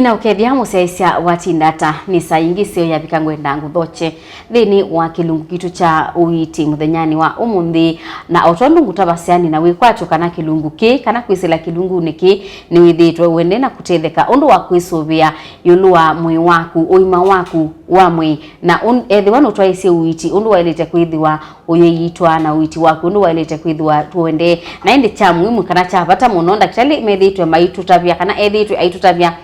Nina ukethia museisya watindata ni saingi sio yapika ngwenda nguthoche thini wa kilungu kitu cha Uiiti muthenyani wa umuthi na otondu ngutabasiani na wikwatu kana kilungu ki kana kwisila kilungu niki ni withitwe wende na kutetheka undu wa kwisuvia yulu wa mwi waku uima waku wa mwi na ethi wanu twaisi Uiiti undu wailete kwithiwa uyeyitwa na Uiiti waku undu wailete kwithiwa tuende na indi cha muhimu kana cha bata muno ndakitali methitwe maitutavia kana ethitwe aitutavia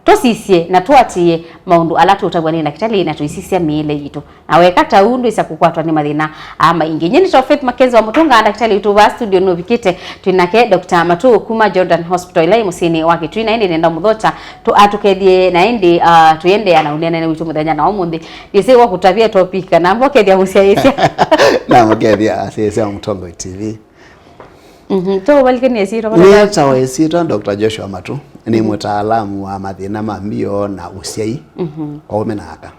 tosisye na tuatie maundu alatu utagwani na kitali na tuisisya miile yitu na wekata undu isa kukwatwa ni mathina ama ingi nyeni to Faith Makenzi wa mutunga anda kitali yitu va studio no vikite twinake Dr. Matu kuma Jordan Hospital ila musini wake twina indi nenda muthota tu atukethie na indi tuyende ana unene witu muthenya na umuthi dise wa kutavia topic na mbokethia musia na mbokethia asese wa Mutongo TV. To walikeni esiro ni tawesiro Dr. Joshua Matu ni mutaalamu wa mathina ma mbio na usiai kwa umenaka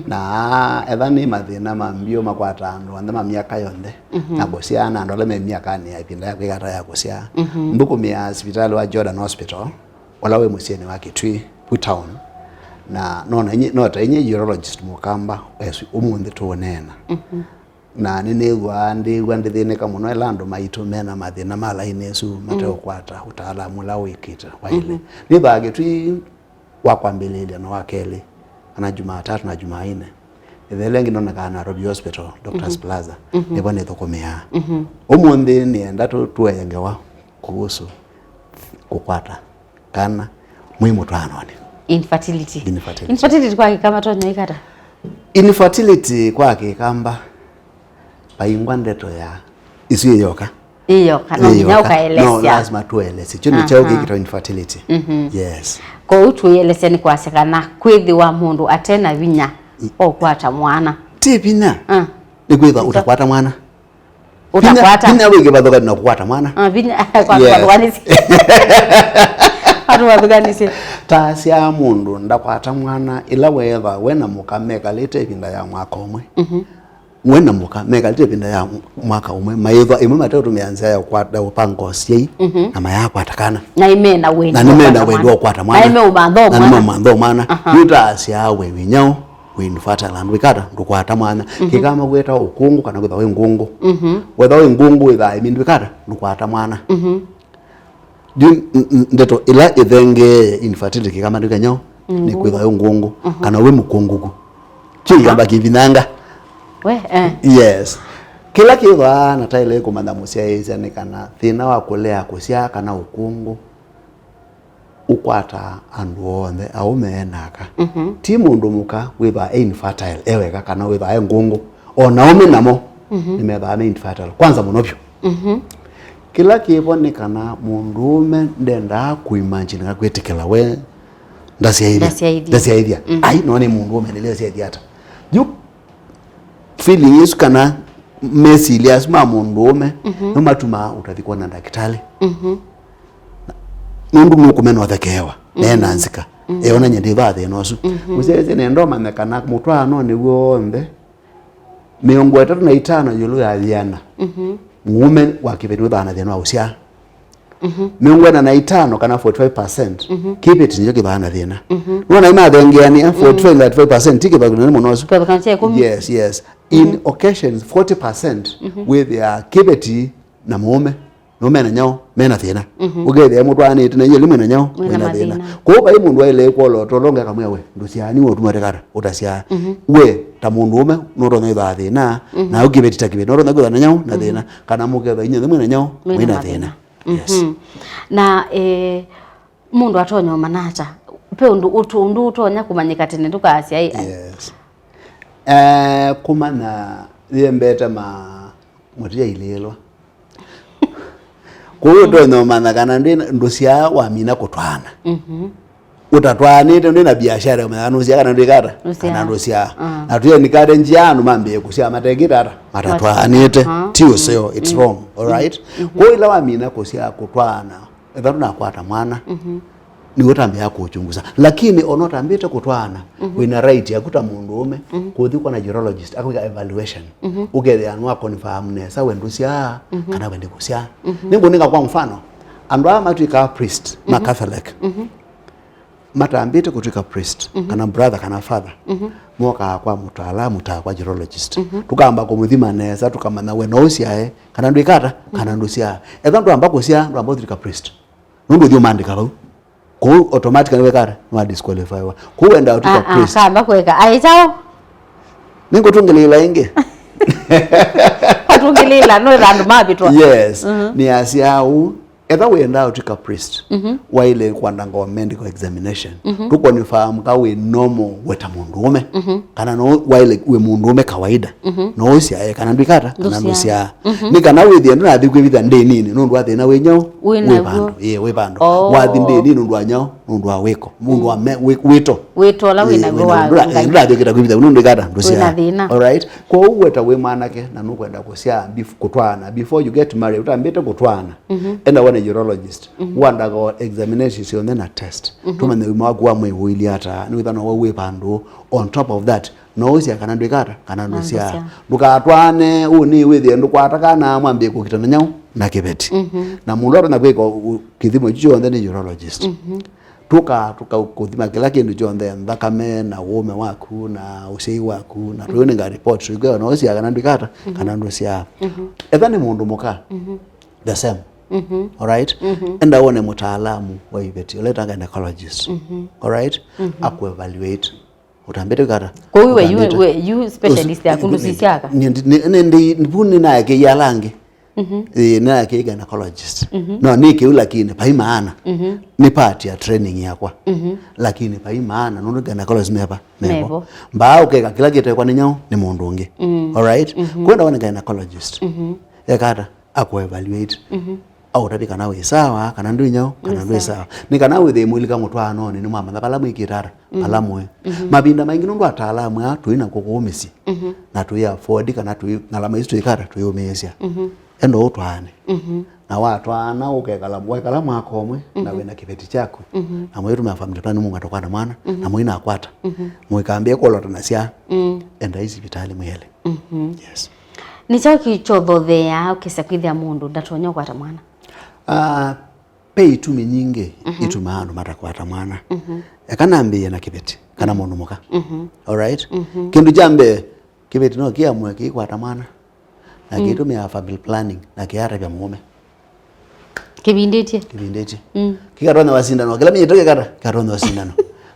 na ethani mathina ma mbio makwata andu andama miaka yonde na gosia na ndole me miaka ni ipinda ya kwigata ya gosia mbukumia hospital wa Jordan Hospital wala we musieni wa Kitui town na nota inye urologist mukamba umundi tuonena na ninegwa ndithinika muno elando maitu mena mathina mala inesu mateo kwata utaalamu la wikita waile ni bage twi wakwambililia na wakeli ana Jumatatu na Jumanne ithelengi nona kana Robi Hospital Doctors Plaza nibo nethokomea umundi nienda tuengewa kuhusu kukwata kana muhimu twanone infertility kwa kama tonyo ikata infertility kwa kikamba paingwa ndeto ya isiyo yoka no nyoka elesya no lazima tuelese chini chao kikito infertility yes kwa utu yelese ni kwasekana kwithi wa mundu atena vinya okwata mwana tipina ni kwitha utakwata mwana vinya wige bathoka na kukwata mwana vinya kwa wanisi atuwathugani tasia mundu ndakwata mwana ila wetha wena mukameka lete pinda ya mwaka umwe wena muka mega lite ya mwaka umwe maitho imwe matatu meanza ya kwata upango siei na maya kwatakana na imena wendo na nimenda wendo kwata mwana na ime umandho mwana na umandho mwana yuta asia we winyao windu fatherland wikata ndukwata mwana kikama gweta ukungu kana gwetha we ngungu wetha we ngungu itha imindu wikata ndukwata mwana ndeto ila ithenge infertility kikama ndikanyao ni kwetha we ngungu kana we mukungugu kigamba kivinanga we yes kila kiwa na taile kumanda musia hizi ni kana thina wa kulea kusia kana ukungu ukwata andu onthe au menaka ti mundu muka witha infertile eweka kana witha ngungu ona ome namo ni metha infertile kwanza munobyo kila kiwa ni kana mundume ndenda kuimagine kakwetikela we ndasia idea ai no ni mundume ndelea sia diata feeling is kana mesilias ma mundume no matuma utathikwa na daktari nundu mukumeno thekewa nena nzika eona nyende bathe nosu museze nendo manekana mutwano ni wonde miongo 35 yulu ya Vinya mume wakiveni bana theno ausia miongo 5 kana 45% keep it njo kibana thena nona ima thengeani 45% tikibaguna munosu yes in occasions 40% with their kibeti na mume no mena nyao mena thina ugethe mutwani tena yeli mena nyao mena thina ko ba mundu ile ko lo tolonga kamwe we ndusiani wo tumatekara utasia we ta mundu ume no ro nitha thina na ukibeti takibeti no ro ngutha na nyao na thina kana mugetha inye mena nyao mena thina yes na mundu atonyo manata pe undu utonya kumanyika tene tukasia yes kumana yembeta mutia ilelwa kuyo ndo manakana ndusia wa mina kutwana utatwanite ndina biashara manusia kana ndikata kana ndusia atuye nikade njianu mambe kusia mategitara matatwanite tio sio it's wrong all right ko ila wa mina kusia kutwana ethatu na kwata mwana ni utambe yako uchunguza lakini onotambite kutwana wina right ya kuta mundu ume kuthi kwa na urologist akwika evaluation ugethe anwa confirm nesa wendusia kana wende kusia ningo ninga kwa mfano andu ama tuika priest ma Catholic matambite kutuika priest kana brother kana father moka kwa mutaalamu ta kwa urologist tukamba kumuthima neza tukamana we no cia kana ndikata kana nducia etha ndo ambako cia ndo ambako tuika priest nundu thio mandika bau ko automatically we kara no disqualify wa ko wenda utuika priest kamba kweka aitao ningo tungelila inge atungilila no randu mabitwa yes ni asiau etha wenda utuika priest waile kwandanga medical examination tuko nifahamu ka we normal weta mundume kana no waile we mundume kawaida no cia kana ndikata kana nducia ni kana we thie nduna thikwe bitha ndi nini nundu wa thina we nyao we bando we bando wa thi ndi nini nundu wa nyao nundu wa wiko mundu wa wito la wina go wa ndura thikira kwibitha nundu ndikata nducia all right ko weta we manake na nukwenda kucia kutwana before you get married utambite kutwana enda wana urologist wanda go examination then a test tumane umagwa mwe wili ata ni withana wa we pando on top of that no cia kana ndikata kana nducia ndukatwane uni withie ndukwata kana mwambie kukitana nyau na kibeti na muloro na kwiko kithimo chicho then ni urologist tuka kuthima kila kindu chonde thakame na wome waku na usei waku na tuone ga report tugo no cia kana ndikata kana nducia etha ni mundu muka the same all right and I want mutaalamu wa ibeti leta gynecologist all right aku evaluate utambete kara ko you specialist ya kundusisiaka ndi mbuni na yake yalange na yake gynecologist no nike lakini pai maana ni part ya training yakwa lakini pai maana no gynecologist never mbao keka kila kitu kwa nyao ni mundu unge all right kwenda wana gynecologist yakata aku evaluate au tabi kana we sawa kana ndu nyao kana ndu sawa ni kana we the mwilika mutwano ni mama bala mwikirara bala mwe mabinda maingi ndu ataalamu ya tuina kukumisi na tuya afford kana tu ngalama isto ikara tuyomesia endo utwane na watu ana ukekala mwekala mwakomwe na wena kibeti chako na mwetu ma family plan mungu atokana mwana na mwina akwata mwikambie kolota na cia enda hizi vitali mwele yes ni chao kichodhothea ukisakwithia mundu ndatonyo kwata mwana pay itumi nyingi ituma anu mara kwata mwana ekanambie na kibeti kana mundu muka all right kindu jambe kibeti no kiamwe kikwata mwana na kitumia family planning na kiara bya mume kibindete kikarona wasindano kila mnyetoke kara karona wasindano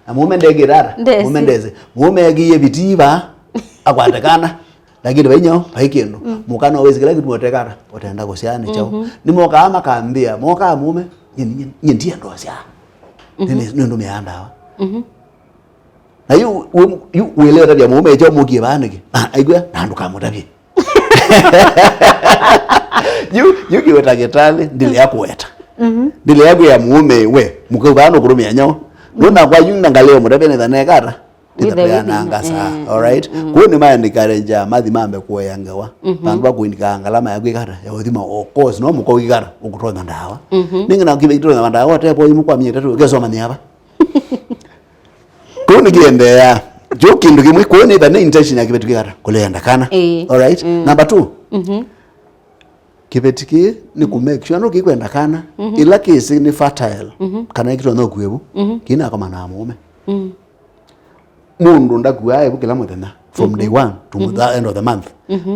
na mume ndegirara mume ndeze mume agiye bitiba akwatakana lakini wenyo haikiendo mukana wezi kila kitu motekara utaenda kusiani chao ni moka ama kaambia moka mume nyendia ndo sia ndo meanda na yu uelewa tabia mume chao mukie banike aigwa nandu kama tabia yu kiweta getali ndile yako weta ndile yako ya mume we mukubano kurumia nyao nuna kwa yu nangaleo mutabia ne dhanekara ngasa all right kuni maya ndikareja mathi mambe kuwa yangawa bantu bakuindika ngalama yakwikara ya uthima of course no muko wikara ukutonda ndawa ningi na kibitiro na ndawa tepo imukwa myetatu kesoma ni hapa kuni kiendea joki ndu kimwe kuni the intention ya kibetu kikara kulenda kana all right number 2 kibetiki ni ku make sure no kikwenda kana ila kisi ni fertile kana ikito no kwebu kina kama na mume mundu ndakuaye bukila muthenya from day 1 to the end of the month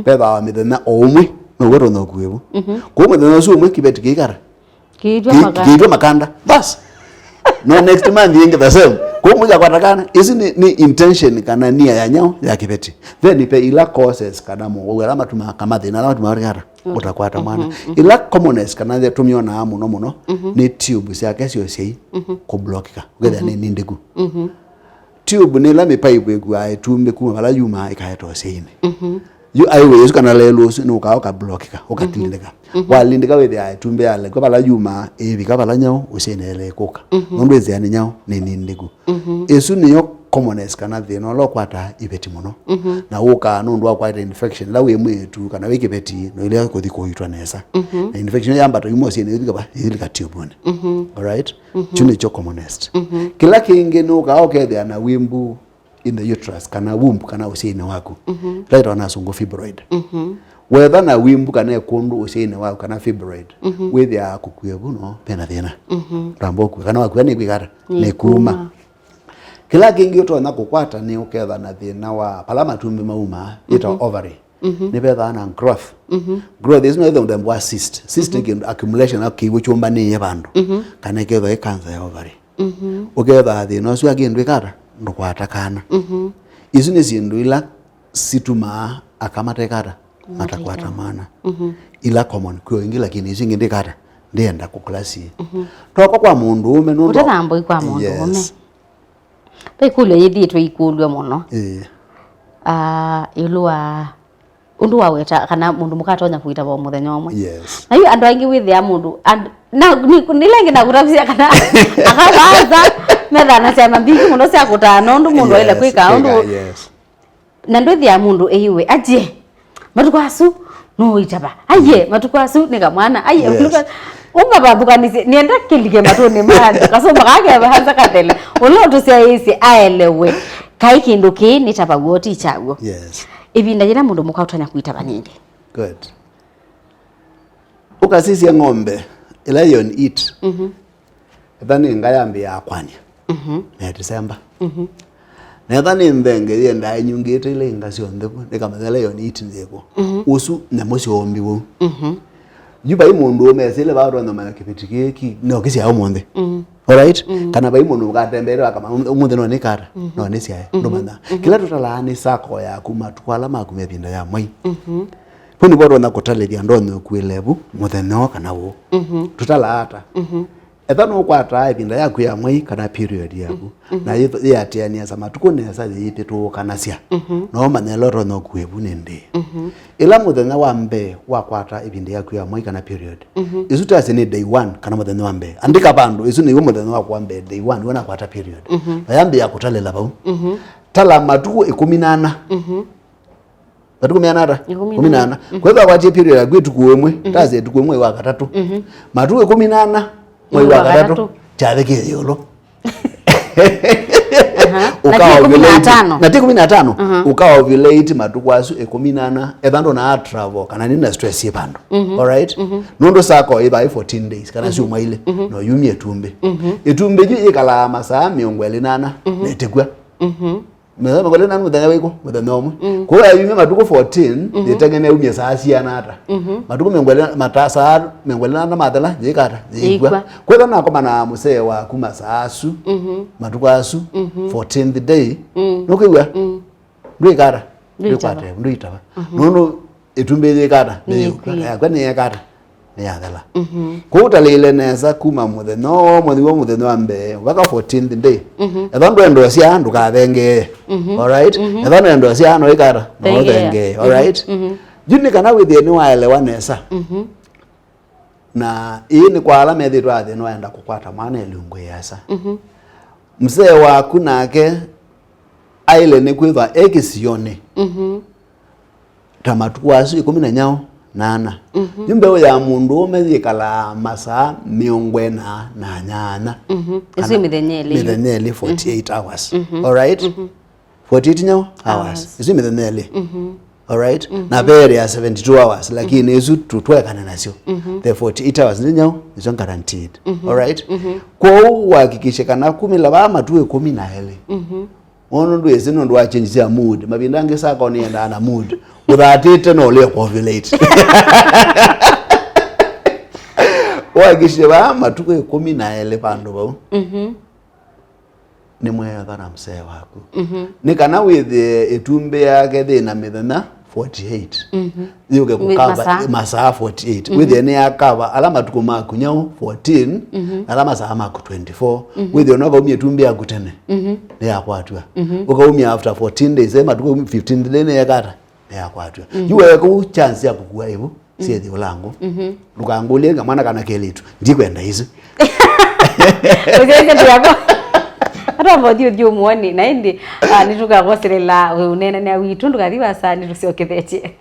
peba wa mithenya omwe no wero no kuebu ko muthenya ucio umwe kibeti kikara kiitwa makanda bas no next month yenge the same ko muja kwatakana isi ni intention kana nia ya nyao ya kibeti then ipe ila causes kana mo wera matuma kama thina na matuma rikara utakwata mwana ila commonest kana the tumiona amu no muno ni tube cia kesio sei ko blockika ugetha ni ndigu tube ni la pipe egwa etumbe kuma bala yuma ikaeto seine you aiwe kana lelo no ka blockika ukatindika walindika we the etumbe yale kwa bala yuma ebika bala nyao usenele koka ndweze yani nyao ni ndigu esu niyo commonest kana thino lo kwata ibeti muno na uka nundu akwa infection la we mwetu kana we kibeti no ile ko thiko itwa nesa na infection yamba to imo sine ilika tube all right chune cho commonest kila kingi no ka okethe na wimbu in the uterus kana womb kana usine wako right on asungo fibroid whether na wimbu kana ekundu usine wako kana fibroid with ya kukwebu no pena thina ramboku kana wako ni kwikara ne kuma kila kingi utona kukwata ni uketha na thina wa pala matumbi mauma ita ovary ni betha na growth growth is no them wa cyst accumulation akiwo chumba ni yabandu kana ketha e cancer ya ovary uketha thina ucio agindu ikara ndukwata kana isu ni sindu ila situma akamate kara matakwata mana ila common kwa ingi lakini isu ngi ndikara ndienda kuklasi toko kwa mundu ume no utathambo kwa mundu ume Pekule yithitwe ikulwe muno. Ilua undu waweta kana mundu mukatonya kuita bo muthenya omwe. Yes. Na yu andu aingi withia mundu na nilengi na kurabisia kana akabaza metha na sema mbiki muno cia kutano ndu mundu ile kwika undu. Yes. Na ndwithia mundu eyiwe aje matukwasu no itaba aye matukwasu nika mwana aye unga babukanisi nienda kilike matoni manda kasoma kage bahanza katele uloto cia isi aelewe kai kindu ki nitaba goti chago. Yes. Ibinda jira mundu mukautanya kuitaba ninde. Good. Ukasisi ng'ombe lion eat. Thani ngayambi ya kwanya. Na December. Nethani mbenge yenda nyungite ile ngasio ndeku nikamanya lion eat ndeko. Usu na mocio ombi wo. Juba imundu omesile baro na mana kipitiki no kisi ya omonde. All right? Kana ba imundu gatembere akama omonde no nikara. No nisi ya ndo manda. Kila tutalani sako ya kumatwala makumya binda ya moi. Puni baro na kotaleria ndono kuelebu mutheno kana wo. Tutalata. Ethano kwata ibinda yaku ya moi kana period yaku na yatiania sama tukunesa yite to kana cia no manelo no kuebu nende ila muthenya wa mbe wa kwata ibinda yaku ya moi kana period isu tase ni day 1 kana muthenya wa mbe andika bandu isu ni muthenya wa kwa mbe day 1 wona kwata period yambe ya kutalela bau tala matuku 18 matuku 18 kwa hivyo kwatie period ya kwetu kuemwe tase tukuemwe wa katatu matuku 18 mwezi wa gatatu chatheke yolo ukawa ovulate na 15 ukawa ovulate matukwasu 18 ethando na travel kana nina stress yebandu. All right? Nondo sako iba 14 days kana si umaile no yumie etumbe ju ikala masaa 28 netegwa meza magole nanu mudanya wiko mudanya omwe kwa hiyo yumie matuko 14 nitengene umie saa siana ata matuko mengwele matasa mengwele na madala jikata jikwa kwa hiyo nako mana musee wa kuma saasu matuko asu 14th day nokiwa ndikara ndikwate nditaba nono etumbe jikata kwa ni yakata niyagala kwa utalile neza kuma muthenya muthenya wa mbe waka 14th day ethando endo cia ndukathenge. All right? Ethando endo cia no ikara no thenge. All right? Juni kana withie ni waelewa nesa na hii ni kwa alama yetu athe no enda kukwata mwana elungu yasa msee waku nake aile ni kwitha ekisione tamatuasu 10 nana nyumbe ya mundu umethikala masaa 48 isu mithenyeli 48 hours. All right? 48 hours isu mithenyeli. All right? Na bere ya 72 hours lakini isu tutwekana nasyo the 48 hours ninyo is guaranteed. All right? Kwa uhakikishe kana 10 ba matuwe 12 ono ndo yesino ndo achange ya mood mabindange saka nienda na mood uthatite no le ovulate wagishe ba matuko 12 pando bau ni mwega na msee waku ni kana with etumbe yake thina mithenya 48 yuke kukava masaa 48 with any akava alama tuko maku nyao 14 alama saa maku 24 with no ba umietumbe yaku tene ni yakwatwa ukaumia after 14 days ema tuko 15 day ne yakata ni yakwatwa yuwe ku chance ya kukua hivyo siezi ulango lukangulie ngamana kana kelitu ndikwenda hizo uzeke tuyako ata mbodio dio muone na indi nituka gosirela unene na witu ndukathi wasa nitusio kitheche